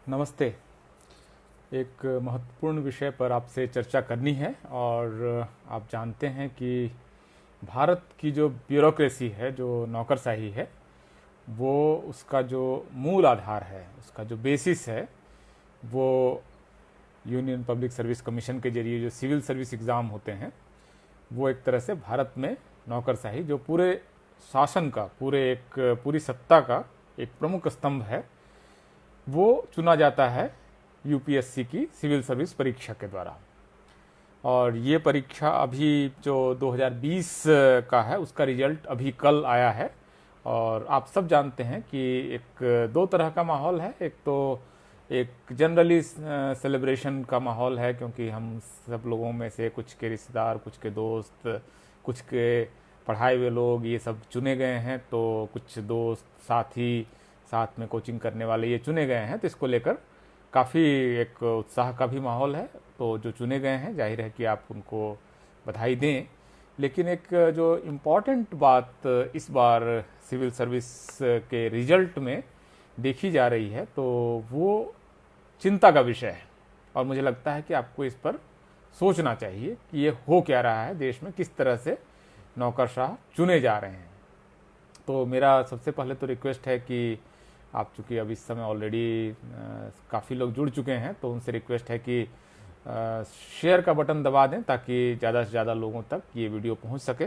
नमस्ते। एक महत्वपूर्ण विषय पर आपसे चर्चा करनी है और आप जानते हैं कि भारत की जो ब्यूरोक्रेसी है, जो नौकरशाही है, वो उसका जो मूल आधार है, उसका जो बेसिस है, वो यूनियन पब्लिक सर्विस कमीशन के जरिए जो सिविल सर्विस एग्ज़ाम होते हैं, वो एक तरह से भारत में नौकरशाही जो पूरे शासन का, पूरी सत्ता का एक प्रमुख स्तंभ है, वो चुना जाता है यूपीएससी की सिविल सर्विस परीक्षा के द्वारा। और ये परीक्षा अभी जो 2020 का है, उसका रिजल्ट अभी कल आया है। और आप सब जानते हैं कि एक दो तरह का माहौल है। एक तो एक जनरली सेलिब्रेशन का माहौल है, क्योंकि हम सब लोगों में से कुछ के रिश्तेदार, कुछ के दोस्त, कुछ के पढ़ाए हुए लोग ये सब चुने गए हैं। तो कुछ दोस्त, साथी, साथ में कोचिंग करने वाले ये चुने गए हैं, तो इसको लेकर काफ़ी एक उत्साह का भी माहौल है। तो जो चुने गए हैं, जाहिर है कि आप उनको बधाई दें। लेकिन एक जो इम्पॉर्टेंट बात इस बार सिविल सर्विस के रिजल्ट में देखी जा रही है, तो वो चिंता का विषय है। और मुझे लगता है कि आपको इस पर सोचना चाहिए कि ये हो क्या रहा है देश में, किस तरह से नौकरशाह चुने जा रहे हैं। तो मेरा सबसे पहले तो रिक्वेस्ट है कि आप चूँकि अब इस समय ऑलरेडी काफ़ी लोग जुड़ चुके हैं, तो उनसे रिक्वेस्ट है कि शेयर का बटन दबा दें, ताकि ज़्यादा से ज़्यादा लोगों तक ये वीडियो पहुंच सके।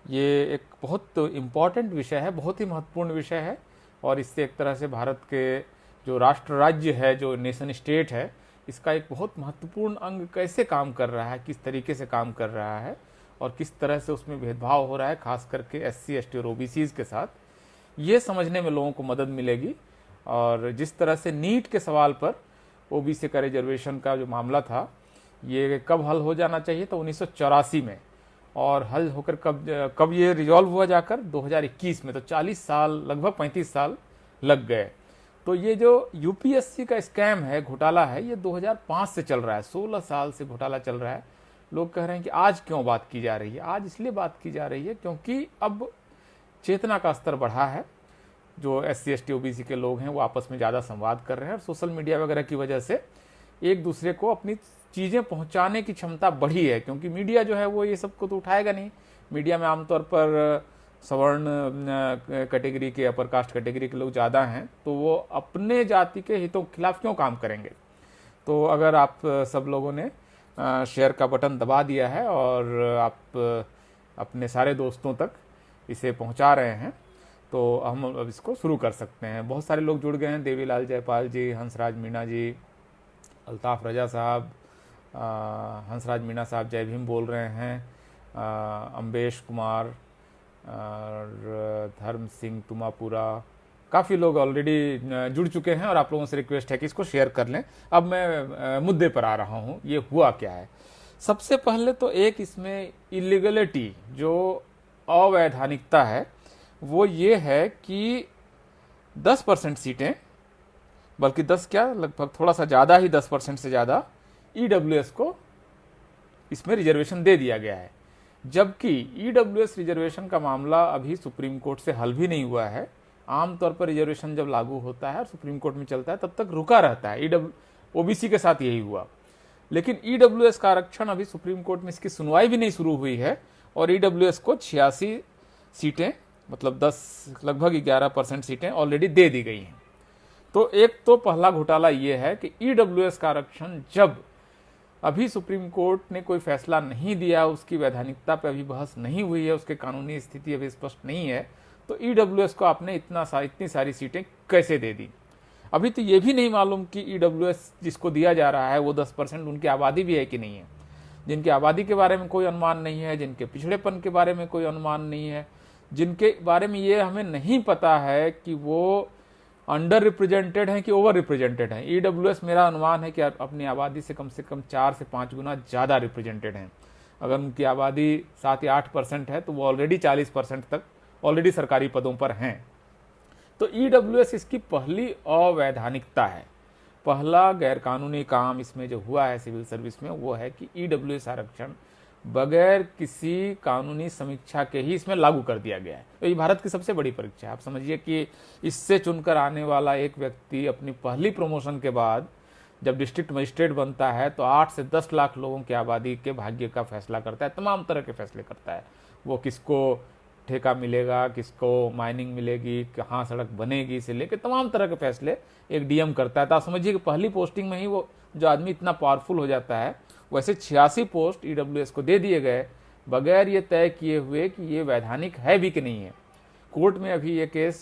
ये एक बहुत इम्पॉर्टेंट विषय है, बहुत ही महत्वपूर्ण विषय है। और इससे एक तरह से भारत के जो राष्ट्र राज्य है, जो नेशन स्टेट है, इसका एक बहुत महत्वपूर्ण अंग कैसे काम कर रहा है, किस तरीके से काम कर रहा है, और किस तरह से उसमें भेदभाव हो रहा है, खास करके SC, ST और OBCs के साथ, ये समझने में लोगों को मदद मिलेगी। और जिस तरह से नीट के सवाल पर OBC का रिजर्वेशन का जो मामला था, ये कब हल हो जाना चाहिए, तो 1984 में, और हल होकर कब ये रिजॉल्व हुआ जाकर 2021 में, तो 40 साल, लगभग 35 साल लग गए। तो ये जो यूपीएससी का स्कैम है, घोटाला है, ये 2005 से चल रहा है, 16 साल से घोटाला चल रहा है। लोग कह रहे हैं कि आज क्यों बात की जा रही है। आज इसलिए बात की जा रही है क्योंकि अब चेतना का स्तर बढ़ा है। जो SC, ST, OBC के लोग हैं, वो आपस में ज़्यादा संवाद कर रहे हैं, और सोशल मीडिया वगैरह की वजह से एक दूसरे को अपनी चीज़ें पहुंचाने की क्षमता बढ़ी है। क्योंकि मीडिया जो है वो ये सब को तो उठाएगा नहीं। मीडिया में आमतौर पर सवर्ण कैटेगरी के, अपर कास्ट कैटेगरी के लोग ज़्यादा हैं, तो वो अपने जाति के हितों के खिलाफ क्यों काम करेंगे। तो अगर आप सब लोगों ने शेयर का बटन दबा दिया है और आप अपने सारे दोस्तों तक इसे पहुंचा रहे हैं, तो हम अब इसको शुरू कर सकते हैं। बहुत सारे लोग जुड़ गए हैं, देवीलाल जयपाल जी, हंसराज मीणा जी, अल्ताफ़ रजा साहब, हंसराज मीणा साहब जय भीम बोल रहे हैं, अम्बेश कुमार और धर्म सिंह तुमापुरा, काफ़ी लोग ऑलरेडी जुड़ चुके हैं। और आप लोगों से रिक्वेस्ट है कि इसको शेयर कर लें। अब मैं मुद्दे पर आ रहा हूँ, ये हुआ क्या है। सबसे पहले तो एक इसमें इलीगलिटी, जो अवैधानिकता है, वो ये है कि 10% सीटें, बल्कि 10 क्या, लगभग थोड़ा सा ज़्यादा ही, 10% से ज़्यादा EWS को इसमें रिजर्वेशन दे दिया गया है। जबकि EWS रिजर्वेशन का मामला अभी सुप्रीम कोर्ट से हल भी नहीं हुआ है। आमतौर पर रिजर्वेशन जब लागू होता है और सुप्रीम कोर्ट में चलता है, तब तक रुका रहता है। OBC के साथ यही हुआ। लेकिन EWS का आरक्षण अभी सुप्रीम कोर्ट में इसकी सुनवाई भी नहीं शुरू हुई है, और EWS को 86 सीटें, मतलब 10, लगभग 11% सीटें ऑलरेडी दे दी गई हैं। तो एक तो पहला घोटाला ये है कि EWS का आरक्षण जब अभी सुप्रीम कोर्ट ने कोई फैसला नहीं दिया, उसकी वैधानिकता पे अभी बहस नहीं हुई है, उसके कानूनी स्थिति अभी स्पष्ट नहीं है, तो EWS को आपने इतनी सारी सीटें कैसे दे दी। अभी तो ये भी नहीं मालूम कि EWS जिसको दिया जा रहा है वो 10% उनकी आबादी भी है कि नहीं है। जिनकी आबादी के बारे में कोई अनुमान नहीं है, जिनके पिछड़ेपन के बारे में कोई अनुमान नहीं है, जिनके बारे में ये हमें नहीं पता है कि वो अंडर रिप्रेजेंटेड हैं कि ओवर रिप्रेजेंटेड हैं। EWS, मेरा अनुमान है कि अपनी आबादी से कम 4 से 5 गुना ज़्यादा रिप्रेजेंटेड हैं। अगर उनकी आबादी 7 या 8% है, तो वो ऑलरेडी 40% तक ऑलरेडी सरकारी पदों पर हैं। तो EWS इसकी पहली अवैधानिकता है। पहला गैरकानूनी काम इसमें जो हुआ है सिविल सर्विस में, वो है कि EWS आरक्षण बगैर किसी कानूनी समीक्षा के ही इसमें लागू कर दिया गया है। तो ये भारत की सबसे बड़ी परीक्षा है। आप समझिए कि इससे चुनकर आने वाला एक व्यक्ति अपनी पहली प्रमोशन के बाद जब डिस्ट्रिक्ट मजिस्ट्रेट बनता है तो 8 से 10 लाख लोगों की आबादी के भाग्य का फैसला करता है, तमाम तरह के फैसले करता है। वो किसको ठेका मिलेगा, किसको माइनिंग मिलेगी, कहाँ सड़क बनेगी से लेकर तमाम तरह के फैसले एक डीएम करता है। तो आप समझिए कि पहली पोस्टिंग में ही वो जो आदमी इतना पावरफुल हो जाता है। वैसे 86 पोस्ट ईडब्ल्यूएस को दे दिए गए बगैर ये तय किए हुए कि ये वैधानिक है भी कि नहीं है। कोर्ट में अभी ये केस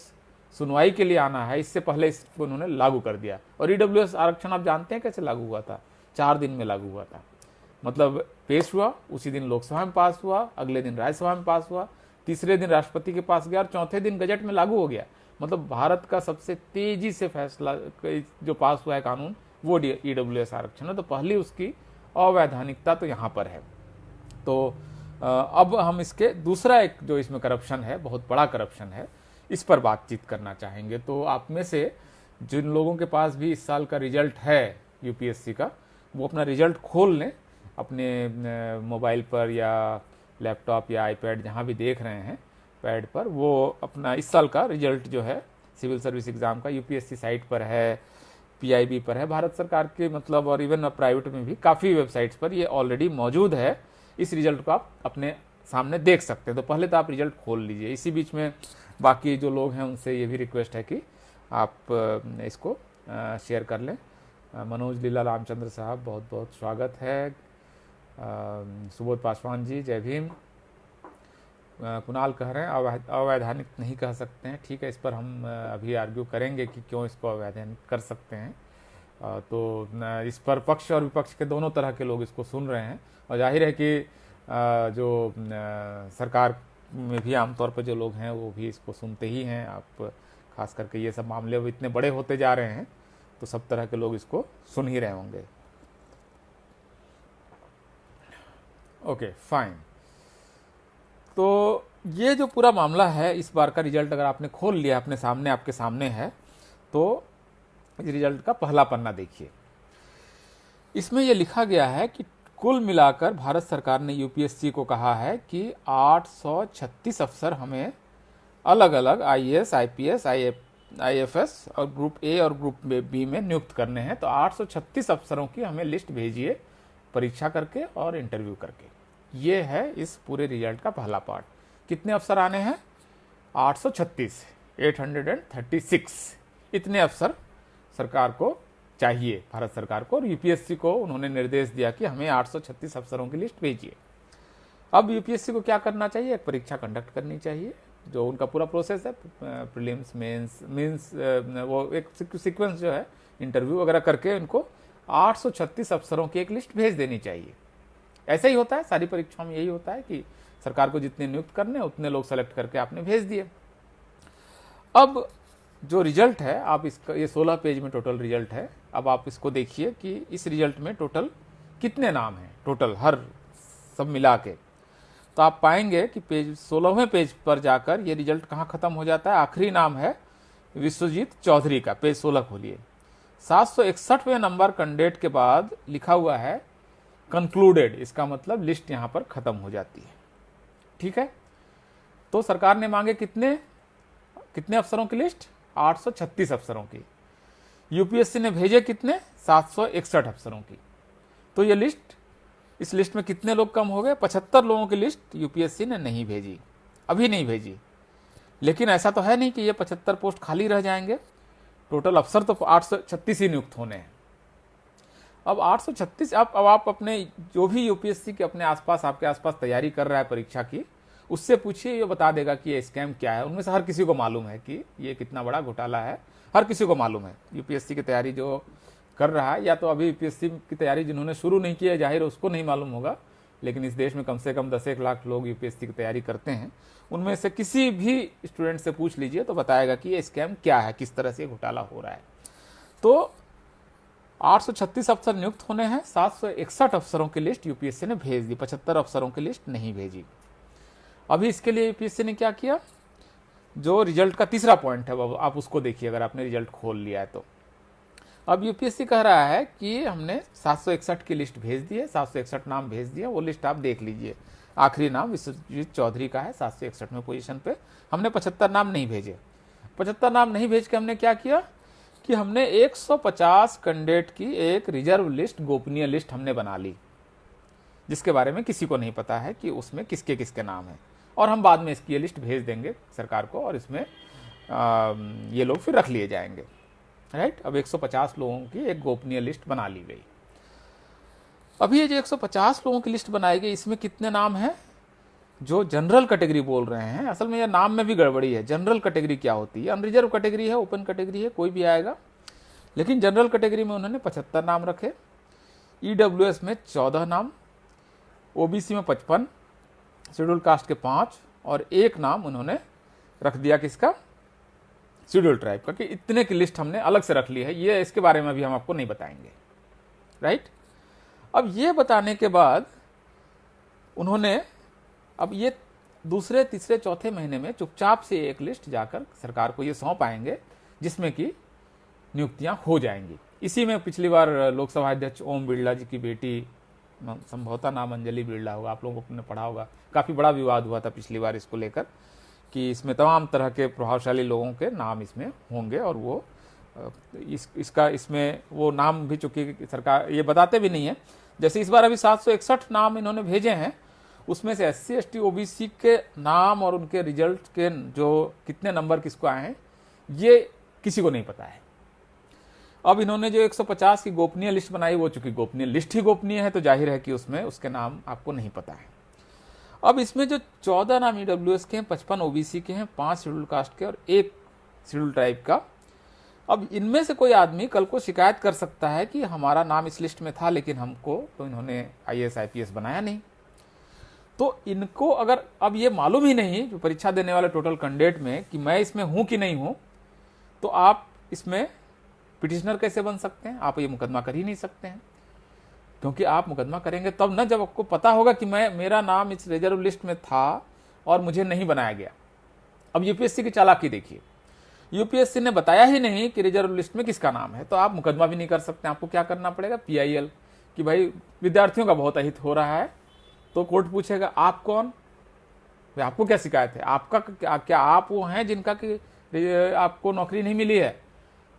सुनवाई के लिए आना है, इससे पहले इसको उन्होंने लागू कर दिया। और ईडब्ल्यूएस आरक्षण आप जानते हैं कैसे लागू हुआ था? 4 दिन में लागू हुआ था। मतलब पेश हुआ, उसी दिन लोकसभा में पास हुआ, अगले दिन राज्यसभा में पास हुआ, तीसरे दिन राष्ट्रपति के पास गया और चौथे दिन गजट में लागू हो गया। मतलब भारत का सबसे तेजी से फैसला जो पास हुआ है कानून वो ईडब्ल्यूएस आरक्षण है। तो पहली उसकी अवैधानिकता तो यहाँ पर है। तो अब हम इसके दूसरा एक जो इसमें करप्शन है, बहुत बड़ा करप्शन है, इस पर बातचीत करना चाहेंगे। तो आप में से जिन लोगों के पास भी इस साल का रिजल्ट है यूपीएससी का, वो अपना रिजल्ट खोल लें अपने मोबाइल पर या लैपटॉप या आईपैड जहाँ भी देख रहे हैं पैड पर, वो अपना इस साल का रिजल्ट जो है सिविल सर्विस एग्ज़ाम का यूपीएससी साइट पर है, पीआईबी पर है, भारत सरकार के मतलब और इवन प्राइवेट में भी काफ़ी वेबसाइट्स पर ये ऑलरेडी मौजूद है। इस रिजल्ट को आप अपने सामने देख सकते हैं। तो पहले तो आप रिजल्ट खोल लीजिए। इसी बीच में बाकी जो लोग हैं उनसे ये भी रिक्वेस्ट है कि आप इसको शेयर कर लें। मनोज लीला रामचंद्र साहब, बहुत बहुत स्वागत है। सुबोध पासवान जी, जय भीम। कुणाल कह रहे हैं अवैधानिक नहीं कह सकते हैं। ठीक है, इस पर हम अभी आर्ग्यू करेंगे कि क्यों इसको अवैधानिक कर सकते हैं। तो इस पर पक्ष और विपक्ष के दोनों तरह के लोग इसको सुन रहे हैं। और जाहिर है कि जो सरकार में भी आमतौर पर जो लोग हैं वो भी इसको सुनते ही हैं। आप खास करके ये सब मामले अब इतने बड़े होते जा रहे हैं तो सब तरह के लोग इसको सुन ही रहे होंगे। Okay fine. तो ये जो पूरा मामला है, इस बार का रिजल्ट अगर आपने खोल लिया अपने सामने, आपके सामने है, तो इस रिजल्ट का पहला पन्ना देखिए। इसमें यह लिखा गया है कि कुल मिलाकर भारत सरकार ने यूपीएससी को कहा है कि 836 अफसर हमें अलग अलग आईएएस, आईपीएस, आईएफएस और ग्रुप ए और ग्रुप बी में नियुक्त करने हैं। तो 836 अफसरों की हमें लिस्ट भेजिए परीक्षा करके और इंटरव्यू करके। ये है इस पूरे रिजल्ट का पहला पार्ट। कितने अफसर आने हैं? 836, 836। इतने अफसर सरकार को चाहिए, भारत सरकार को। और यूपीएससी को उन्होंने निर्देश दिया कि हमें 836 अफसरों की लिस्ट भेजिए। अब यूपीएससी को क्या करना चाहिए? एक परीक्षा कंडक्ट करनी चाहिए, जो उनका पूरा प्रोसेस है, प्रीलिम्स, मेंस, वो एक सीक्वेंस जो है, इंटरव्यू वगैरह करके उनको 836 अफसरों की एक लिस्ट भेज देनी चाहिए। ऐसा ही होता है सारी परीक्षाओं में, यही होता है कि सरकार को जितने नियुक्त करने उतने लोग सेलेक्ट करके आपने भेज दिए। अब जो रिजल्ट है, आप इसका, ये 16 पेज में टोटल रिजल्ट है। अब आप इसको देखिए कि इस रिजल्ट में टोटल कितने नाम हैं, टोटल हर सब मिला के। तो आप पाएंगे कि पेज 16वें पेज पर जाकर ये रिजल्ट कहाँ खत्म हो जाता है। आखिरी नाम है विश्वजीत चौधरी का, पेज 16 खोलिए। 761वें नंबर कैंडिडेट के बाद लिखा हुआ है कंक्लूडेड। इसका मतलब लिस्ट यहां पर खत्म हो जाती है। ठीक है, तो सरकार ने मांगे कितने अफसरों की लिस्ट? 836 अफसरों की। यूपीएससी ने भेजे कितने? 761 अफसरों की। तो ये लिस्ट, इस लिस्ट में कितने लोग कम हो गए? 75 लोगों की लिस्ट यूपीएससी ने नहीं भेजी, अभी नहीं भेजी। लेकिन ऐसा तो है नहीं कि ये 75 पोस्ट खाली रह जाएंगे। टोटल अफसर तो 836 ही नियुक्त होने हैं। अब 836, अब आप अपने जो भी यूपीएससी के अपने आसपास, आपके आसपास तैयारी कर रहा है परीक्षा की, उससे पूछिए, ये बता देगा कि ये स्कैम क्या है। उनमें से हर किसी को मालूम है कि ये कितना बड़ा घोटाला है, हर किसी को मालूम है। यूपीएससी की तैयारी जो कर रहा है, या तो अभी यूपीएससी की तैयारी जिन्होंने शुरू नहीं की है, जाहिर उसको नहीं मालूम होगा, लेकिन इस देश में कम से कम 10 लाख लोग यूपीएससी की तैयारी करते हैं। उनमें से किसी भी स्टूडेंट से पूछ लीजिए तो बताएगा कि ये स्कैम क्या है, किस तरह से घोटाला हो रहा है। तो 836 अफसर नियुक्त होने हैं, 761 अफसरों की लिस्ट यूपीएससी ने भेज दी, 75 अफसरों की लिस्ट नहीं भेजी। अभी इसके लिए यूपीएससी ने क्या किया? जो रिजल्ट का तीसरा पॉइंट है, आप उसको देखिए, अगर आपने रिजल्ट खोल लिया है तो अब यूपीएससी कह रहा है कि हमने 761 की लिस्ट भेज दी है, 761 नाम भेज दिए, वो लिस्ट आप देख लीजिए। आखिरी नाम विश्वजीत चौधरी का है 761वें पोजीशन पे। हमने 75 नाम नहीं भेजे। 75 नाम नहीं भेज के हमने क्या किया कि हमने 150 कैंडिडेट की एक रिजर्व लिस्ट, गोपनीय लिस्ट हमने बना ली, जिसके बारे में किसी को नहीं पता है कि उसमें किसके किसके नाम हैं। और हम बाद में इसकी ये लिस्ट भेज देंगे सरकार को, और इसमें ये लोग फिर रख लिए जाएंगे। राइट, अब 150 लोगों की एक गोपनीय लिस्ट बना ली गई। अभी ये जो 150 लोगों की लिस्ट बनाई गई, इसमें कितने नाम हैं जो जनरल कैटेगरी बोल रहे हैं। असल में ये नाम में भी गड़बड़ी है। जनरल कैटेगरी क्या होती है? अनरिजर्व कैटेगरी है, ओपन कैटेगरी है, कोई भी आएगा। लेकिन जनरल कैटेगरी में उन्होंने 75 नाम रखे, ईडब्ल्यूएस में 14 नाम, ओबीसी में 55, शेड्यूल कास्ट के 5, और एक नाम उन्होंने रख दिया किसका? शेड्यूल ट्राइब का। कि इतने की लिस्ट हमने अलग से रख ली है। ये इसके बारे में भी हम आपको नहीं बताएंगे। राइट, अब ये बताने के बाद उन्होंने अब ये दूसरे, तीसरे, चौथे महीने में चुपचाप से एक लिस्ट जाकर सरकार को ये सौंप आएंगे, जिसमें कि नियुक्तियां हो जाएंगी। इसी में पिछली बार लोकसभा अध्यक्ष ओम बिरला जी की बेटी, संभवतः नाम अंजलि बिरला होगा, आप लोगों ने पढ़ा होगा, काफ़ी बड़ा विवाद हुआ था पिछली बार इसको लेकर कि इसमें तमाम तरह के प्रभावशाली लोगों के नाम इसमें होंगे। और वो इसमें वो नाम भी, चूंकि सरकार ये बताते भी नहीं है। जैसे इस बार अभी 761 नाम इन्होंने भेजे हैं, उसमें से SC ST OBC के नाम और उनके रिजल्ट के जो कितने नंबर किसको आए हैं, ये किसी को नहीं पता है। अब इन्होंने जो 150 की गोपनीय लिस्ट बनाई, वो चूंकि गोपनीय लिस्ट ही गोपनीय है, तो जाहिर है कि उसमें उसके नाम आपको नहीं पता है। अब इसमें जो 14 नाम ईडब्ल्यूएस के हैं, 55 ओबीसी के हैं, 5 शेड्यूल कास्ट के और 1 शेड्यूल ट्राइब का। अब इनमें से कोई आदमी कल को शिकायत कर सकता है कि हमारा नाम इस लिस्ट में था, लेकिन हमको तो इन्होंने IAS IPS बनाया नहीं। तो इनको अगर अब ये मालूम ही नहीं, जो परीक्षा देने वाले टोटल कैंडिडेट में, कि मैं इसमें हूं कि नहीं हूं, तो आप इसमें पिटिशनर कैसे बन सकते हैं? आप ये मुकदमा कर ही नहीं सकते हैं, क्योंकि आप मुकदमा करेंगे तब ना जब आपको पता होगा कि मेरा नाम इस रिजर्व लिस्ट में था और मुझे नहीं बनाया गया। अब यूपीएससी की चालाकी देखिए, यूपीएससी ने बताया ही नहीं कि रिजर्व लिस्ट में किसका नाम है, तो आप मुकदमा भी नहीं कर सकते। आपको क्या करना पड़ेगा? PIL, कि भाई विद्यार्थियों का बहुत अहित हो रहा है। तो कोर्ट पूछेगा आप कौन, आपको क्या शिकायत है, आपका क्या आप वो हैं जिनका कि आपको नौकरी नहीं मिली है?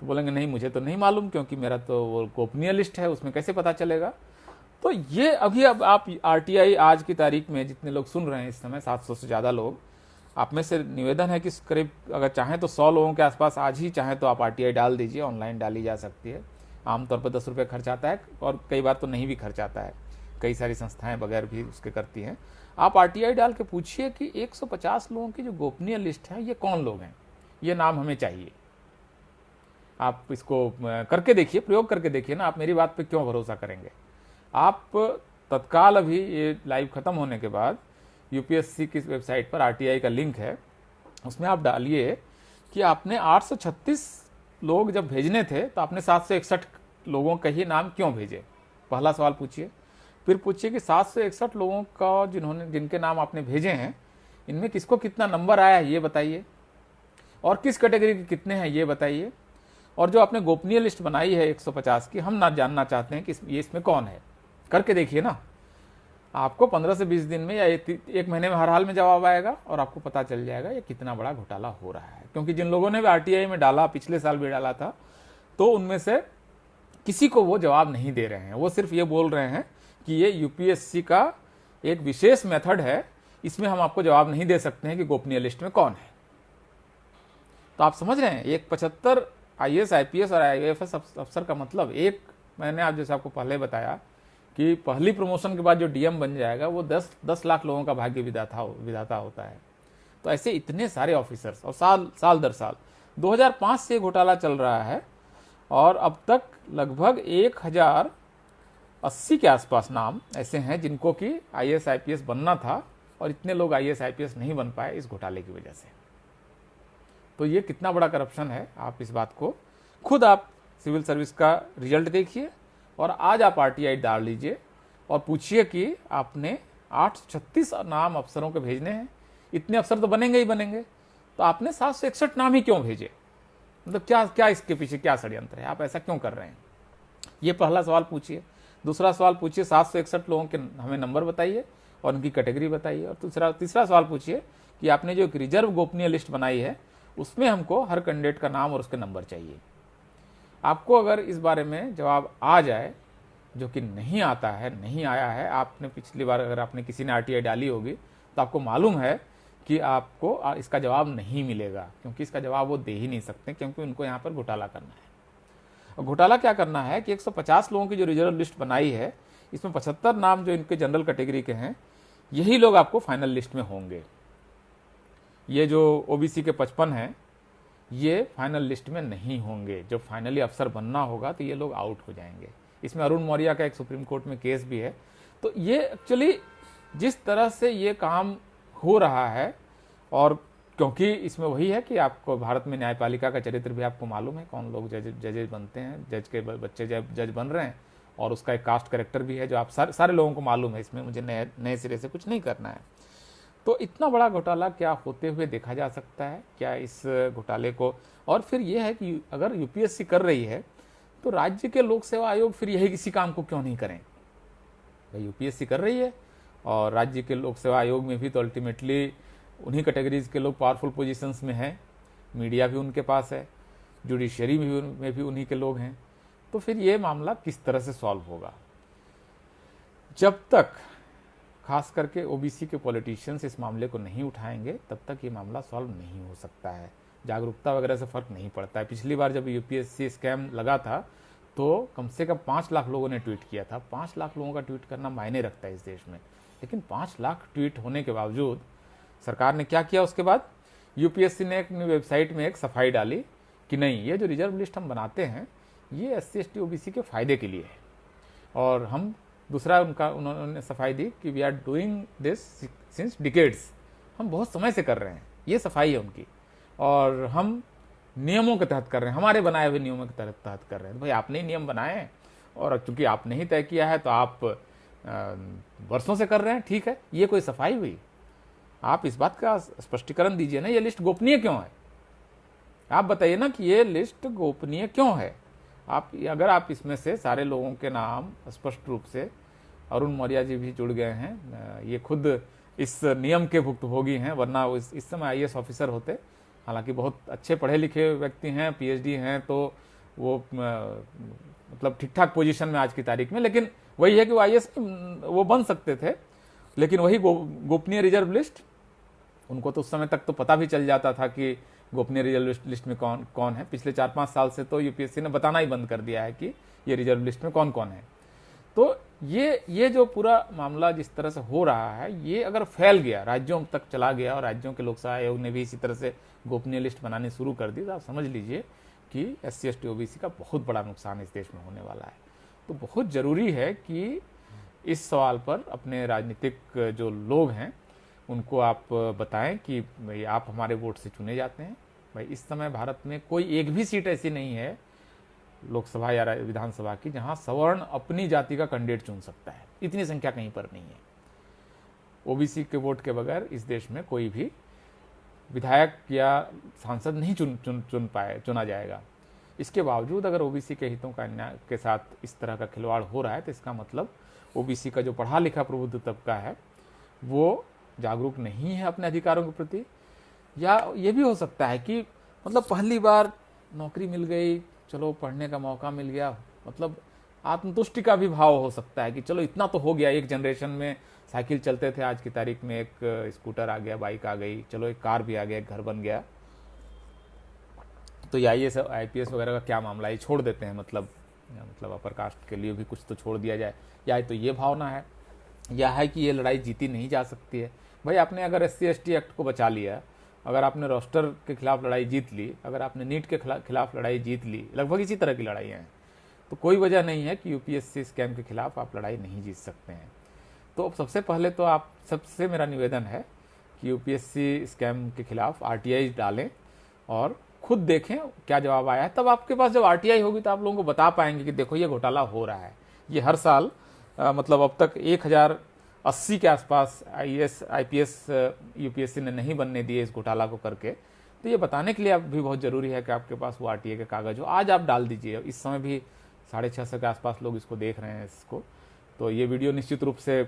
तो बोलेंगे नहीं, मुझे तो नहीं मालूम, क्योंकि मेरा तो वो गोपनीय लिस्ट है, उसमें कैसे पता चलेगा? तो ये अभी अब आप RTI आज की तारीख में जितने लोग सुन रहे हैं इस समय, 700 से ज़्यादा लोग, आप में से निवेदन है कि करीब अगर चाहें तो 100 लोगों के आसपास आज ही चाहें तो आप RTI डाल दीजिए। ऑनलाइन डाली जा सकती है। आमतौर पर 10 रुपये खर्च आता है, और कई बार तो नहीं भी खर्च आता है। कई सारी संस्थाएं बगैर भी उसके करती हैं। आप RTI डाल के पूछिए कि 150 लोगों की जो गोपनीय लिस्ट है, ये कौन लोग हैं, ये नाम हमें चाहिए। आप इसको करके देखिए, प्रयोग करके देखिए ना। आप मेरी बात पे क्यों भरोसा करेंगे? आप तत्काल अभी ये लाइव खत्म होने के बाद यूपीएससी की वेबसाइट पर RTI का लिंक है, उसमें आप डालिए कि आपने 836 लोग जब भेजने थे, तो आपने 761 लोगों का ही नाम क्यों भेजे? पहला सवाल पूछिए। फिर पूछिए कि 761 लोगों का जिनके नाम आपने भेजे हैं, इनमें किसको कितना नंबर आया है ये बताइए, और किस कैटेगरी के कितने हैं ये बताइए। और जो आपने गोपनीय लिस्ट बनाई है 150 की, हम ना जानना चाहते हैं कि ये इसमें कौन है। करके देखिए ना, आपको 15 से 20 दिन में या एक महीने में हर हाल में जवाब आएगा, और आपको पता चल जाएगा ये कितना बड़ा घोटाला हो रहा है। क्योंकि जिन लोगों ने भी RTI में डाला, पिछले साल भी डाला था, तो उनमें से किसी को वो जवाब नहीं दे रहे हैं। वो सिर्फ ये बोल रहे हैं कि ये यूपीएससी का एक विशेष मेथड है, इसमें हम आपको जवाब नहीं दे सकते हैं कि गोपनीय लिस्ट में कौन है। तो आप समझ रहे हैं, एक 75 IAS IPS और IAFS अफसर का मतलब, एक मैंने आप जैसे आपको पहले बताया कि पहली प्रमोशन के बाद जो DM बन जाएगा, वो 10 लाख लोगों का भाग्य विधाता होता है। तो ऐसे इतने सारे ऑफिसर्स, और साल दर साल 2005 से घोटाला चल रहा है, और अब तक लगभग 1080 के आसपास नाम ऐसे हैं जिनको कि IAS IPS बनना था, और इतने लोग IAS IPS नहीं बन पाए इस घोटाले की वजह से। तो ये कितना बड़ा करप्शन है, आप इस बात को खुद आप सिविल सर्विस का रिजल्ट देखिए, और आज आप RTI डाल लीजिए और पूछिए कि आपने 836 नाम अफसरों के भेजने हैं। इतने अफसर तो बनेंगे ही बनेंगे, तो आपने 761 नाम ही क्यों भेजे? मतलब क्या क्या इसके पीछे क्या षड्यंत्र है, आप ऐसा क्यों कर रहे हैं? ये पहला सवाल पूछिए। दूसरा सवाल पूछिए 761 लोगों के हमें नंबर बताइए और उनकी कैटेगरी बताइए। और तीसरा सवाल पूछिए कि आपने जो एक रिजर्व गोपनीय लिस्ट बनाई है उसमें हमको हर कैंडिडेट का नाम और उसके नंबर चाहिए। आपको अगर इस बारे में जवाब आ जाए, जो कि नहीं आता है, नहीं आया है, आपने पिछली बार अगर आपने किसी ने आरटीआई डाली होगी तो आपको मालूम है कि आपको इसका जवाब नहीं मिलेगा, क्योंकि इसका जवाब वो दे ही नहीं सकते, क्योंकि उनको यहाँ पर घोटाला करना है। और घोटाला क्या करना है कि 150 लोगों की जो रिजर्व लिस्ट बनाई है, इसमें 75 नाम जो इनके जनरल कैटेगरी के हैं, यही लोग आपको फाइनल लिस्ट में होंगे। ये जो ओबीसी के 55 हैं, ये फाइनल लिस्ट में नहीं होंगे। जब फाइनली अफसर बनना होगा तो ये लोग आउट हो जाएंगे। इसमें अरुण मौर्य का एक सुप्रीम कोर्ट में केस भी है। तो ये एक्चुअली जिस तरह से ये काम हो रहा है, और क्योंकि इसमें वही है कि आपको भारत में न्यायपालिका का चरित्र भी आपको मालूम है, कौन लोग जजेज बनते हैं, जज के बच्चे जज बन रहे हैं, और उसका एक कास्ट करेक्टर भी है जो आप सारे लोगों को मालूम है। इसमें मुझे नए सिरे से कुछ नहीं करना है। तो इतना बड़ा घोटाला क्या होते हुए देखा जा सकता है क्या इस घोटाले को? और फिर यह है कि अगर यूपीएससी कर रही है तो राज्य के लोक सेवा आयोग फिर यही किसी काम को क्यों नहीं करें? भाई यूपीएससी कर रही है और राज्य के लोक सेवा आयोग में भी तो अल्टीमेटली उन्हीं कैटेगरीज के लोग पावरफुल पोजीशंस में हैं, मीडिया भी उनके पास है, जुडिशरी में भी उन्हीं के लोग हैं। तो फिर ये मामला किस तरह से सॉल्व होगा? जब तक खास करके ओबीसी के पॉलिटिशियंस इस मामले को नहीं उठाएंगे तब तक ये मामला सॉल्व नहीं हो सकता है। जागरूकता वगैरह से फर्क नहीं पड़ता है। पिछली बार जब यूपीएससी स्कैम लगा था तो कम से कम 5 लाख लोगों ने ट्वीट किया था। 5 लाख लोगों का ट्वीट करना मायने रखता है इस देश में। लेकिन 5 लाख ट्वीट होने के बावजूद सरकार ने क्या किया? उसके बाद यूपीएससी ने अपनी वेबसाइट में एक सफाई डाली कि नहीं, ये जो रिजर्व लिस्ट हम बनाते हैं ये एससी एसटी ओबीसी के फायदे के लिए है। और हम दूसरा उन्होंने सफाई दी कि we are doing this since decades, हम बहुत समय से कर रहे हैं। ये सफाई है उनकी, और हम नियमों के तहत कर रहे हैं, हमारे बनाए हुए नियमों के तहत कर रहे हैं। तो भाई आपने ही नियम बनाए हैं और चूंकि आपने ही तय किया है तो आप वर्षों से कर रहे हैं, ठीक है। ये कोई सफाई हुई? आप इस बात का स्पष्टीकरण दीजिए ना, ये लिस्ट गोपनीय क्यों है? आप बताइए ना कि ये लिस्ट गोपनीय क्यों है। अगर आप इसमें से सारे लोगों के नाम स्पष्ट रूप से, अरुण मौर्य जी भी जुड़ गए हैं, ये खुद इस नियम के भुक्तभोगी हैं, वरना वो इस समय आईएएस ऑफिसर होते। हालांकि बहुत अच्छे पढ़े लिखे व्यक्ति हैं, पीएचडी हैं, तो वो मतलब ठीक ठाक पोजीशन में आज की तारीख में। लेकिन वही है कि वो आईएएस वो बन सकते थे, लेकिन वही गोपनीय रिजर्व लिस्ट, उनको तो उस समय तक तो पता भी चल जाता था कि गोपनीय रिजर्व लिस्ट में कौन कौन है। पिछले 4-5 साल से तो यूपीएससी ने बताना ही बंद कर दिया है कि ये रिजर्व लिस्ट में कौन कौन है। तो ये जो पूरा मामला जिस तरह से हो रहा है, ये अगर फैल गया, राज्यों तक चला गया और राज्यों के लोक सेवा आयोग ने भी इसी तरह से गोपनीय लिस्ट बनानी शुरू कर दी, तो आप समझ लीजिए कि एससी एसटी ओबीसी का बहुत बड़ा नुकसान इस देश में होने वाला है। तो बहुत जरूरी है कि इस सवाल पर अपने राजनीतिक जो लोग हैं उनको आप बताएं कि भाई आप हमारे वोट से चुने जाते हैं। भाई इस समय भारत में कोई एक भी सीट ऐसी नहीं है लोकसभा या विधानसभा की जहां सवर्ण अपनी जाति का कैंडिडेट चुन सकता है। इतनी संख्या कहीं पर नहीं है। ओबीसी के वोट के बगैर इस देश में कोई भी विधायक या सांसद नहीं चुना जाएगा। इसके बावजूद अगर ओबीसी के हितों का न्याय के साथ इस तरह का खिलवाड़ हो रहा है तो इसका मतलब ओबीसी का जो पढ़ा लिखा प्रबुद्ध तबका है वो जागरूक नहीं है अपने अधिकारों के प्रति। या ये भी हो सकता है कि मतलब पहली बार नौकरी मिल गई, चलो पढ़ने का मौका मिल गया, मतलब आत्मतुष्टि का भी भाव हो सकता है कि चलो इतना तो हो गया। एक जनरेशन में साइकिल चलते थे, आज की तारीख में एक स्कूटर आ गया, बाइक आ गई, चलो एक कार भी आ गया, एक घर बन गया। तो आईएएस आईपीएस वगैरह का क्या मामला, ये छोड़ देते हैं, मतलब अपर कास्ट के लिए भी कुछ तो छोड़ दिया जाए। या तो ये भावना है, या है कि ये लड़ाई जीती नहीं जा सकती है। भाई आपने अगर एससी एसटी एक्ट को बचा लिया, अगर आपने रोस्टर के खिलाफ लड़ाई जीत ली, अगर आपने नीट के खिलाफ लड़ाई जीत ली, लगभग इसी तरह की लड़ाइयाँ हैं, तो कोई वजह नहीं है कि यूपीएससी स्कैम के खिलाफ आप लड़ाई नहीं जीत सकते हैं। तो सबसे पहले तो आप सबसे मेरा निवेदन है कि यूपीएससी स्कैम के खिलाफ आरटीआई डालें और खुद देखें क्या जवाब आया है। तब आपके पास जब आरटीआई होगी तो आप लोगों को बता पाएंगे कि देखो ये घोटाला हो रहा है। ये हर साल मतलब अब तक 1080 के आसपास आईएएस आईपीएस यूपीएससी ने नहीं बनने दिए इस घोटाला को करके। तो ये बताने के लिए अब भी बहुत ज़रूरी है कि आपके पास वो आरटीआई के कागज़ हो। आज आप डाल दीजिए, इस समय भी 650 के आसपास लोग इसको देख रहे हैं इसको, तो ये वीडियो निश्चित रूप से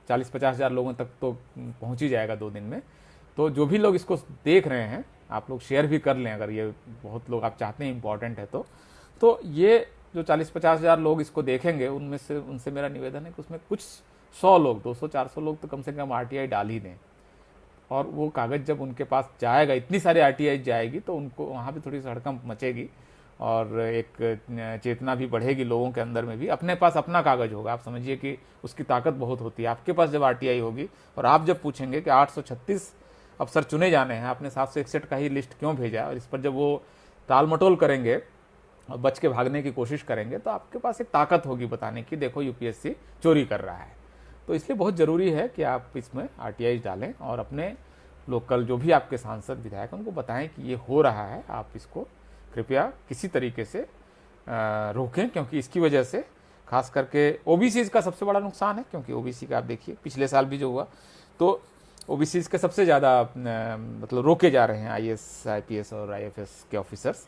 40-50 हज़ार लोगों तक तो पहुंच ही जाएगा 2 दिन में। तो जो भी लोग इसको देख रहे हैं, आप लोग शेयर भी कर लें अगर ये बहुत लोग आप चाहते हैं, इंपॉर्टेंट है तो ये जो 40-50 हज़ार लोग इसको देखेंगे उनमें से उनसे मेरा निवेदन है कि उसमें कुछ 100 लोग, 200-400 लोग तो कम से कम आरटीआई डाल ही दें। और वो कागज़ जब उनके पास जाएगा, इतनी सारी आरटीआई जाएगी, तो उनको वहाँ भी थोड़ी हड़कंप मचेगी और एक चेतना भी बढ़ेगी लोगों के अंदर में भी। अपने पास अपना कागज़ होगा, आप समझिए कि उसकी ताकत बहुत होती है। आपके पास जब आरटीआई होगी और आप जब पूछेंगे कि 836 अफसर चुने जाने हैं, आपने 761 का ही लिस्ट क्यों भेजा, और इस पर जब वो टाल मटोल करेंगे और बच के भागने की कोशिश करेंगे, तो आपके पास एक ताकत होगी बताने की, देखो यूपीएससी चोरी कर रहा है। तो इसलिए बहुत ज़रूरी है कि आप इसमें आरटीआई डालें और अपने लोकल जो भी आपके सांसद विधायक उनको बताएं कि ये हो रहा है, आप इसको कृपया किसी तरीके से रोकें, क्योंकि इसकी वजह से खास करके ओबीसी का सबसे बड़ा नुकसान है। क्योंकि ओबीसी का आप देखिए पिछले साल भी जो हुआ, तो ओबीसी के सबसे ज़्यादा मतलब रोके जा रहे हैं आईएएस, आईपीएस और आईएफएस के ऑफिसर्स।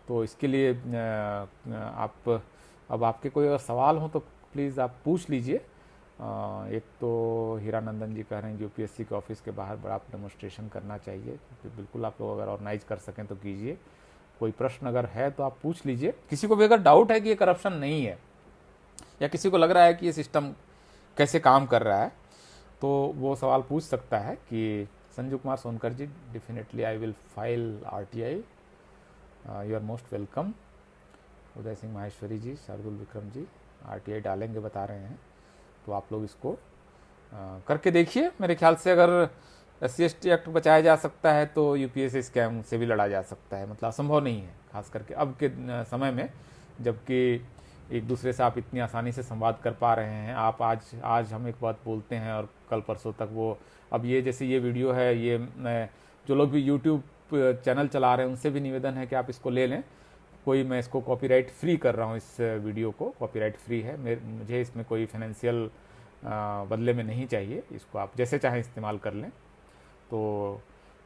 तो इसके लिए आप, अब आपके कोई अगर सवाल हो तो प्लीज़ आप पूछ लीजिए। एक तो हीरानंदन जी कह रहे हैं कि यूपीएससी के ऑफिस के बाहर बड़ा डेमोन्स्ट्रेशन करना चाहिए, तो बिल्कुल आप लोग अगर ऑर्गेनाइज कर सकें तो कीजिए। कोई प्रश्न अगर है तो आप पूछ लीजिए। किसी को भी अगर डाउट है कि ये करप्शन नहीं है, या किसी को लग रहा है कि ये सिस्टम कैसे काम कर रहा है, तो वो सवाल पूछ सकता है कि Sanju Kumar Sonkar ji, definitely I will file RTI, you are most welcome. Uday Singh Maheshwari ji, Shardul Vikram ji RTI डालेंगे बता रहे हैं, तो आप लोग इसको करके देखिए। मेरे ख्याल से अगर SC/ST एक्ट बचाया जा सकता है तो यूपीएससी स्कैम से भी लड़ा जा सकता है, मतलब असंभव नहीं है, खास करके अब के समय में, जबकि एक दूसरे से आप इतनी आसानी से संवाद कर पा रहे हैं। आप आज हम एक बात बोलते हैं और कल परसों तक वो, अब ये जैसे ये वीडियो है, ये मैं जो लोग भी यूट्यूब चैनल चला रहे हैं उनसे भी निवेदन है कि आप इसको ले लें। कोई मैं इसको कॉपीराइट फ्री कर रहा हूँ, इस वीडियो को कॉपीराइट फ्री है, मुझे इसमें कोई फाइनेंशियल बदले में नहीं चाहिए, इसको आप जैसे चाहें इस्तेमाल कर लें। तो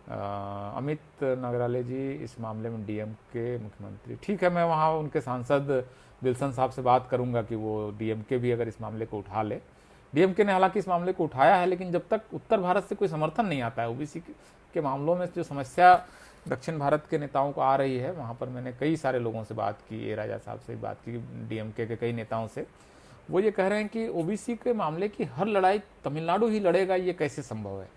अमित नागराले जी, इस मामले में डीएम के मुख्यमंत्री, ठीक है, मैं वहाँ उनके सांसद विल्सन साहब से बात करूंगा कि वो डीएमके भी अगर इस मामले को उठा ले। डीएमके ने हालांकि इस मामले को उठाया है, लेकिन जब तक उत्तर भारत से कोई समर्थन नहीं आता है ओबीसी के मामलों में, जो समस्या दक्षिण भारत के नेताओं को आ रही है, वहाँ पर मैंने कई सारे लोगों से बात की, ए राजा साहब से बात की, डीएमके के कई नेताओं से, वो ये कह रहे हैं कि ओबीसी के मामले की हर लड़ाई तमिलनाडु ही लड़ेगा, ये कैसे संभव है।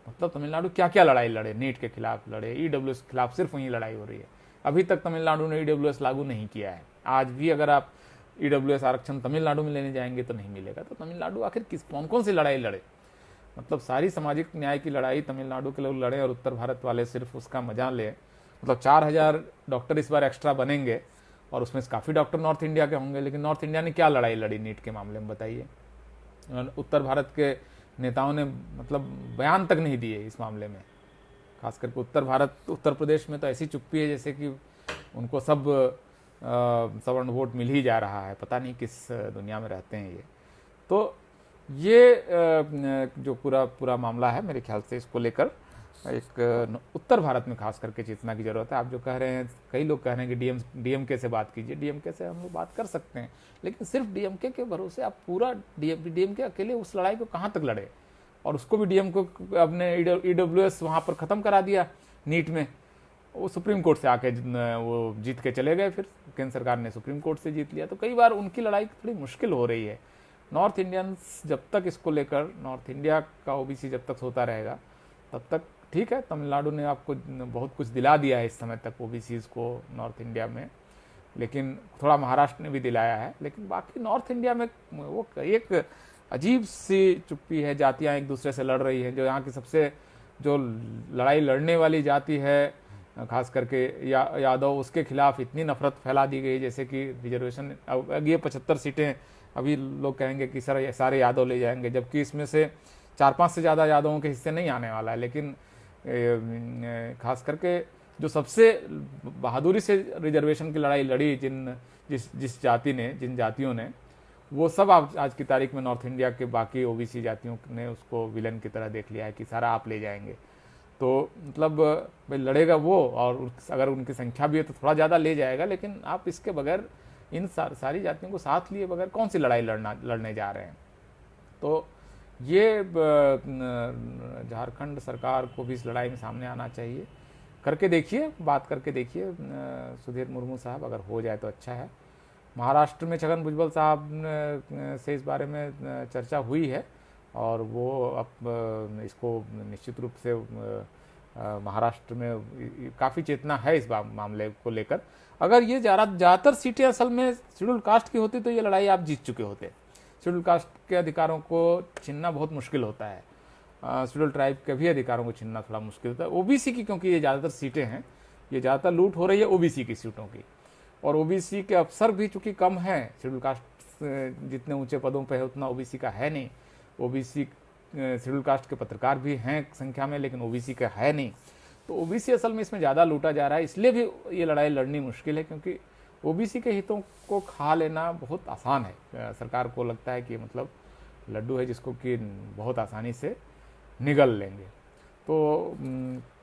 मतलब तमिलनाडु क्या क्या लड़ाई लड़े, नीट के खिलाफ लड़े, ईडब्ल्यूएस के खिलाफ सिर्फ वहीं लड़ाई हो रही है। अभी तक तमिलनाडु ने ईडब्ल्यूएस लागू नहीं किया है। आज भी अगर आप ईडब्ल्यूएस आरक्षण तमिलनाडु में लेने जाएंगे तो नहीं मिलेगा। तो तमिलनाडु आखिर कौन कौन सी लड़ाई लड़े, मतलब सारी सामाजिक न्याय की लड़ाई तमिलनाडु के लोग लड़े और उत्तर भारत वाले सिर्फ उसका मजा ले। मतलब 4000 डॉक्टर इस बार एक्स्ट्रा बनेंगे और उसमें काफ़ी डॉक्टर नॉर्थ इंडिया के होंगे, लेकिन नॉर्थ इंडिया ने क्या लड़ाई लड़ी नीट के मामले में बताइए। उत्तर भारत के नेताओं ने मतलब बयान तक नहीं दिए इस मामले में। खास करके उत्तर प्रदेश में तो ऐसी चुप्पी है जैसे कि उनको सब सवर्ण वोट मिल ही जा रहा है, पता नहीं किस दुनिया में रहते हैं ये। तो ये जो पूरा मामला है, मेरे ख्याल से इसको लेकर एक उत्तर भारत में खास करके चेतना की जरूरत है। आप जो कह रहे हैं, कई लोग कह रहे हैं कि डीएमके से बात कीजिए, डीएमके से हम लोग बात कर सकते हैं, लेकिन सिर्फ डीएमके के भरोसे आप पूरा डीएमके अकेले उस लड़ाई को कहाँ तक लड़े। और उसको भी डीएम को अपने ईडब्ल्यूएस वहाँ पर ख़त्म करा दिया नीट में, वो सुप्रीम कोर्ट से आके वो जीत के चले गए, फिर केंद्र सरकार ने सुप्रीम कोर्ट से जीत लिया। तो कई बार उनकी लड़ाई थोड़ी मुश्किल हो रही है। नॉर्थ इंडियंस जब तक इसको लेकर, नॉर्थ इंडिया का ओबीसी जब तक होता रहेगा तब तक ठीक है। तमिलनाडु ने आपको बहुत कुछ दिला दिया है इस समय तक ओबीसीज को नॉर्थ इंडिया में, लेकिन थोड़ा महाराष्ट्र ने भी दिलाया है, लेकिन बाकी नॉर्थ इंडिया में वो एक अजीब सी चुप्पी है। जातियां एक दूसरे से लड़ रही हैं। जो यहाँ की सबसे जो लड़ाई लड़ने वाली जाति है, खास करके यादव, उसके खिलाफ इतनी नफरत फैला दी गई जैसे कि रिजर्वेशन, अब ये 75 सीटें अभी लोग कहेंगे कि सर सारे यादव ले जाएंगे, जबकि इसमें से 4-5 से ज़्यादा यादवों के हिस्से नहीं आने वाला है। लेकिन खास करके जो सबसे बहादुरी से रिजर्वेशन की लड़ाई लड़ी जिस जातियों ने, वो सब आज की तारीख में नॉर्थ इंडिया के बाकी ओबीसी जातियों ने उसको विलन की तरह देख लिया है कि सारा आप ले जाएंगे। तो मतलब भाई लड़ेगा वो, और अगर उनकी संख्या भी है तो थोड़ा ज़्यादा ले जाएगा, लेकिन आप इसके बगैर इन सारी जातियों को साथ लिए बगैर कौन सी लड़ाई लड़ने जा रहे हैं। तो ये झारखंड सरकार को भी इस लड़ाई में सामने आना चाहिए। करके देखिए, बात करके देखिए सुधीर मुर्मू साहब, अगर हो जाए तो अच्छा है। महाराष्ट्र में छगन भुजबल साहब से इस बारे में चर्चा हुई है, और वो अब इसको निश्चित रूप से महाराष्ट्र में काफ़ी चेतना है इस मामले को लेकर। अगर ये ज़्यादातर सीटें असल में शेड्यूल कास्ट की होती तो ये लड़ाई आप जीत चुके होते। शेड्यूल कास्ट के अधिकारों को छीनना बहुत मुश्किल होता है, शेड्यूल ट्राइब के भी अधिकारों को छीनना थोड़ा मुश्किल होता है। ओबीसी की, क्योंकि ये ज़्यादातर सीटें हैं, ये ज़्यादातर लूट हो रही है ओबीसी की सीटों की, और ओबीसी के अफसर भी चूंकि कम हैं, शेड्यूल कास्ट जितने ऊंचे पदों पर है उतना ओबीसी का है नहीं। ओबीसी शेड्यूल कास्ट के पत्रकार भी हैं संख्या में, लेकिन ओबीसी का है नहीं। तो ओबीसी असल में इसमें ज़्यादा लूटा जा रहा है, इसलिए भी ये लड़ाई लड़नी मुश्किल है, क्योंकि ओबीसी के हितों को खा लेना बहुत आसान है। सरकार को लगता है कि मतलब लड्डू है जिसको कि बहुत आसानी से निगल लेंगे। तो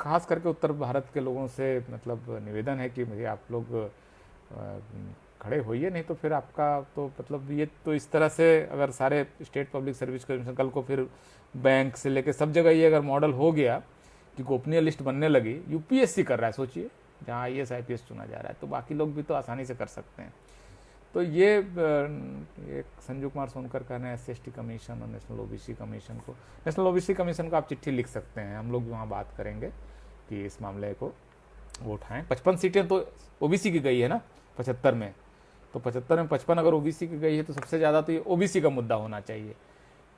खास करके उत्तर भारत के लोगों से मतलब निवेदन है कि मुझे आप लोग खड़े होइए, नहीं तो फिर आपका तो मतलब ये तो इस तरह से अगर सारे स्टेट पब्लिक सर्विस कमीशन कल को फिर बैंक से लेके सब जगह ये अगर मॉडल हो गया कि गोपनीय लिस्ट बनने लगी, यूपीएससी कर रहा है, सोचिए, जहाँ आईएएस आईपीएस चुना जा रहा है, तो बाकी लोग भी तो आसानी से कर सकते हैं। तो ये एक संजू कुमार सोनकर कहना है SC/ST कमीशन और नेशनल ओबीसी कमीशन को, नेशनल ओबीसी कमीशन को आप चिट्ठी लिख सकते हैं, हम लोग भी वहाँ बात करेंगे कि इस मामले को वो उठाएं। 55 सीटें तो ओबीसी की गई है ना 75 में, तो 75 में 55 अगर ओबीसी की गई है तो सबसे ज़्यादा तो ये ओबीसी का मुद्दा होना चाहिए।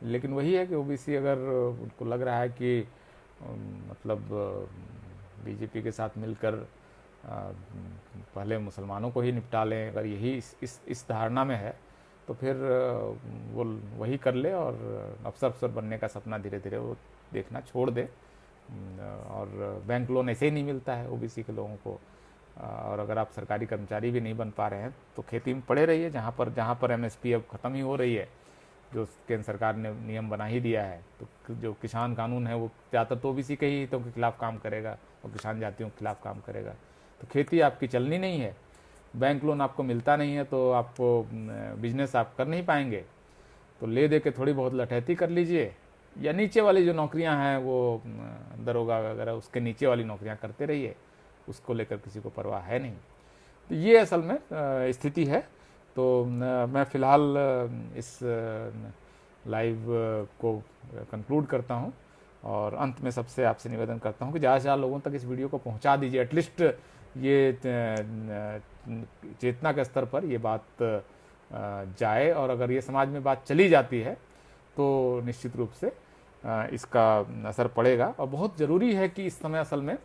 लेकिन वही है कि ओबीसी अगर उनको लग रहा है कि मतलब बीजेपी के साथ मिलकर पहले मुसलमानों को ही निपटा लें, अगर यही इस धारणा में है तो फिर वो वही कर ले और अफसर बनने का सपना धीरे धीरे वो देखना छोड़ दे। और बैंक लोन ऐसे ही नहीं मिलता है ओबीसी के लोगों को, और अगर आप सरकारी कर्मचारी भी नहीं बन पा रहे हैं तो खेती में पड़े रहिए, जहाँ पर MSP अब ख़त्म ही हो रही है, जो केंद्र सरकार ने नियम बना ही दिया है। तो जो किसान कानून है वो ज़्यादातर तो ओबीसी के ही हितों के खिलाफ काम करेगा और किसान जातियों के खिलाफ काम करेगा। तो खेती आपकी चलनी नहीं है, बैंक लोन आपको मिलता नहीं है, तो आपको बिजनेस आप कर नहीं पाएंगे, तो ले दे के थोड़ी बहुत लठैती कर लीजिए, या नीचे वाली जो नौकरियां हैं वो दरोगा वगैरह उसके नीचे वाली नौकरियां करते रहिए, उसको लेकर किसी को परवाह है नहीं। तो ये असल में स्थिति है। तो मैं फ़िलहाल इस लाइव को कंक्लूड करता हूं, और अंत में सबसे आपसे निवेदन करता हूं कि ज़्यादा से ज़्यादा लोगों तक इस वीडियो को पहुंचा दीजिए, एटलीस्ट ये चेतना के स्तर पर ये बात जाए, और अगर ये समाज में बात चली जाती है तो निश्चित रूप से इसका असर पड़ेगा। और बहुत ज़रूरी है कि इस समय असल में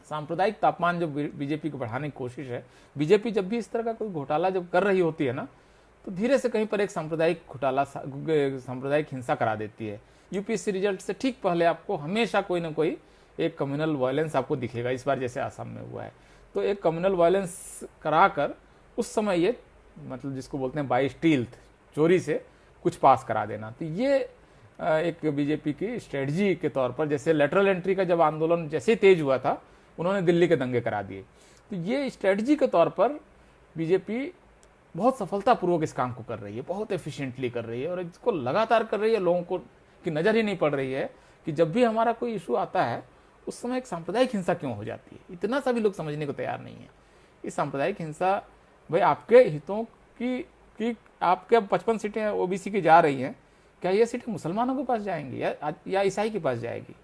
सांप्रदायिक तापमान जो बीजेपी को बढ़ाने की कोशिश है, बीजेपी जब भी इस तरह का कोई घोटाला जब कर रही होती है ना, तो धीरे से कहीं पर एक सांप्रदायिक घोटाला, सांप्रदायिक हिंसा करा देती है। यूपीएससी रिजल्ट से ठीक पहले आपको हमेशा कोई ना कोई एक कम्युनल वायलेंस आपको दिखेगा, इस बार जैसे आसाम में हुआ है। तो एक कम्युनल वायलेंस कराकर उस समय ये मतलब जिसको बोलते हैं बाई स्टील्थ, चोरी से कुछ पास करा देना, तो ये एक बीजेपी की स्ट्रेटजी के तौर पर, जैसे लेटरल एंट्री का जब आंदोलन जैसे तेज हुआ था उन्होंने दिल्ली के दंगे करा दिए, तो ये स्ट्रेटजी के तौर पर बीजेपी बहुत सफलतापूर्वक इस काम को कर रही है, बहुत एफिशिएंटली कर रही है, और इसको लगातार कर रही है। लोगों को की नज़र ही नहीं पड़ रही है कि जब भी हमारा कोई इशू आता है उस समय एक सांप्रदायिक हिंसा क्यों हो जाती है, इतना सा भी लोग समझने को तैयार नहीं है। इस सांप्रदायिक हिंसा भाई आपके हितों की आपके 55 सीटें ओबीसी की जा रही हैं, क्या ये सीटें मुसलमानों के पास जाएंगी या ईसाई के पास जाएगी?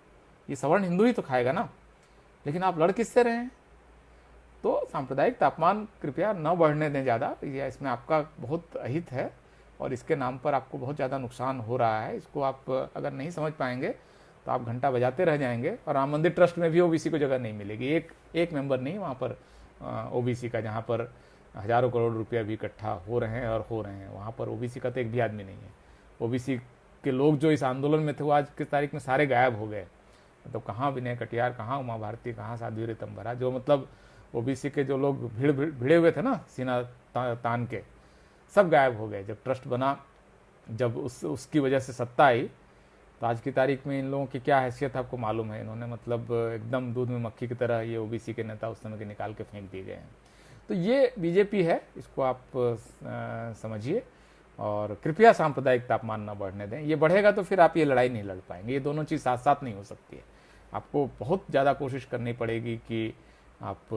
ये सवर्ण हिंदू ही तो खाएगा ना। लेकिन आप लड़ किससे रहे हैं? तो सांप्रदायिक तापमान कृपया न बढ़ने दें ज़्यादा, या इसमें आपका बहुत अहित है और इसके नाम पर आपको बहुत ज़्यादा नुकसान हो रहा है। इसको आप अगर नहीं समझ पाएंगे तो आप घंटा बजाते रह जाएंगे, और राम मंदिर ट्रस्ट में भी ओबीसी को जगह नहीं मिलेगी। एक मेंबर नहीं वहाँ पर ओबीसी का, जहाँ पर हज़ारों करोड़ रुपया भी इकट्ठा हो रहे हैं, वहाँ पर ओबीसी का तो एक भी आदमी नहीं है। ओबीसी के लोग जो इस आंदोलन में थे वो आज की तारीख में सारे गायब हो गए। मतलब कहाँ विनय कटियार, कहाँ उमा भारती, कहाँ साध्वी ऋतंभरा, जो मतलब ओबीसी के जो लोग भिड़े हुए थे ना सीना तान के, सब गायब हो गए। जब ट्रस्ट बना, जब उसकी वजह से सत्ता आई, तो आज की तारीख में इन लोगों की क्या हैसियत आपको मालूम है। इन्होंने मतलब एकदम दूध में मक्खी की तरह ये ओबीसी के नेता उस समय के निकाल के फेंक दिए गए हैं। तो ये बीजेपी है, इसको आप समझिए और कृपया सांप्रदायिकता आप मान न बढ़ने दें। ये बढ़ेगा तो फिर आप ये लड़ाई नहीं लड़ पाएंगे। ये दोनों चीज़ साथ साथ नहीं हो सकती है। आपको बहुत ज़्यादा कोशिश करनी पड़ेगी कि आप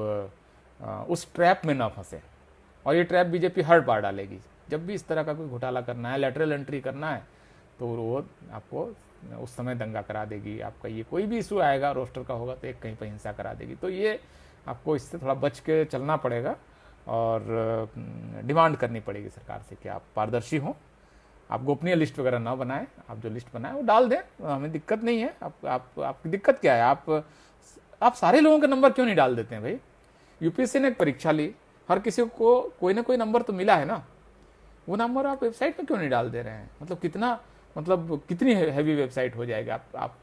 उस ट्रैप में ना फंसे, और ये ट्रैप बीजेपी हर बार डालेगी। जब भी इस तरह का कोई घोटाला करना है, लेटरल एंट्री करना है, तो वो आपको उस समय दंगा करा देगी। आपका ये कोई भी इशू आएगा, रोस्टर का होगा तो एक कहीं पर हिंसा करा देगी। तो ये आपको इससे थोड़ा बच के चलना पड़ेगा और डिमांड करनी पड़ेगी सरकार से कि आप पारदर्शी हों, आप गोपनीय लिस्ट वगैरह ना बनाएं। आप जो लिस्ट बनाएं वो डाल दें, हमें दिक्कत नहीं है। आपकी दिक्कत क्या है? आप सारे लोगों के नंबर क्यों नहीं डाल देते हैं भाई? यूपीएससी ने एक परीक्षा ली, हर किसी को कोई ना कोई नंबर तो मिला है ना, वो नंबर आप वेबसाइट में क्यों नहीं डाल दे रहे हैं? मतलब कितनी हैवी वेबसाइट हो जाएगी। आप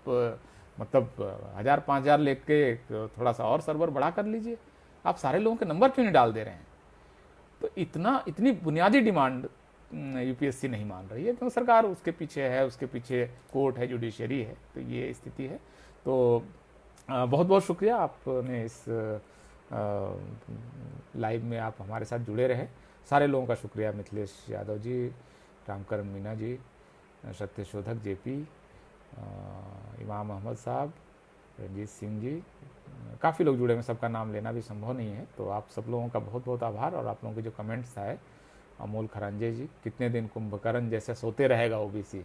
मतलब 1000-5000 लेके थोड़ा सा और सर्वर बड़ा कर लीजिए। आप सारे लोगों के नंबर क्यों नहीं डाल दे रहे हैं? तो इतनी बुनियादी डिमांड यूपीएससी नहीं मान रही है, क्योंकि सरकार उसके पीछे है, उसके पीछे कोर्ट है, जुडिशरी है। तो ये स्थिति है। तो बहुत बहुत शुक्रिया, आपने इस लाइव में आप हमारे साथ जुड़े रहे। सारे लोगों का शुक्रिया, मिथिलेश यादव जी, रामकरण मीना जी, सत्यशोधक जेपी, इमाम अहमद साहब, रंजीत सिंह जी, काफ़ी लोग जुड़े हैं। सबका नाम लेना भी संभव नहीं है। तो आप सब लोगों का बहुत बहुत आभार। और आप लोगों के जो कमेंट्स आए, अमोल खरांजे जी, कितने दिन कुंभकर्ण जैसे सोते रहेगा ओबीसी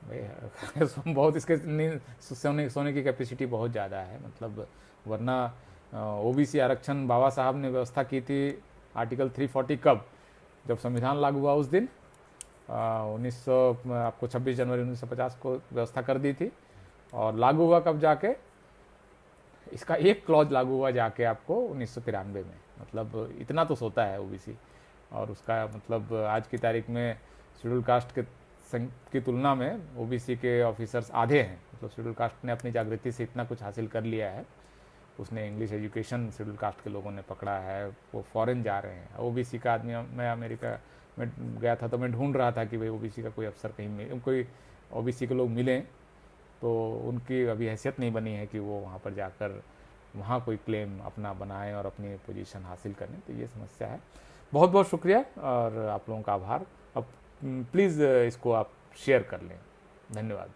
भाई बहुत इसके सोने की कैपेसिटी बहुत ज़्यादा है। मतलब वरना ओबीसी आरक्षण बाबा साहब ने व्यवस्था की थी आर्टिकल 340 कब, जब संविधान लागू हुआ उस दिन 26 जनवरी 1950 को व्यवस्था कर दी थी। और लागू हुआ कब जाके, इसका एक क्लॉज लागू हुआ जाके आपको 1993 में। मतलब इतना तो सोता है ओबीसी। और उसका मतलब आज की तारीख में शेड्यूल कास्ट की तुलना में ओबीसी के ऑफिसर्स आधे हैं। मतलब शेड्यूल कास्ट ने अपनी जागृति से इतना कुछ हासिल कर लिया है। उसने इंग्लिश एजुकेशन शेड्यूल कास्ट के लोगों ने पकड़ा है, वो फॉरेन जा रहे हैं। ओबीसी का आदमी, मैं अमेरिका में गया था तो मैं ढूंढ रहा था कि भाई ओबीसी का कोई अफसर कहीं कोई ओबीसी के लोग मिलें, तो उनकी अभी हैसियत नहीं बनी है कि वो वहाँ पर जाकर वहाँ कोई क्लेम अपना बनाएं और अपनी पोजीशन हासिल करें। तो ये समस्या है। बहुत बहुत शुक्रिया और आप लोगों का आभार। अब प्लीज़ इसको आप शेयर कर लें। धन्यवाद।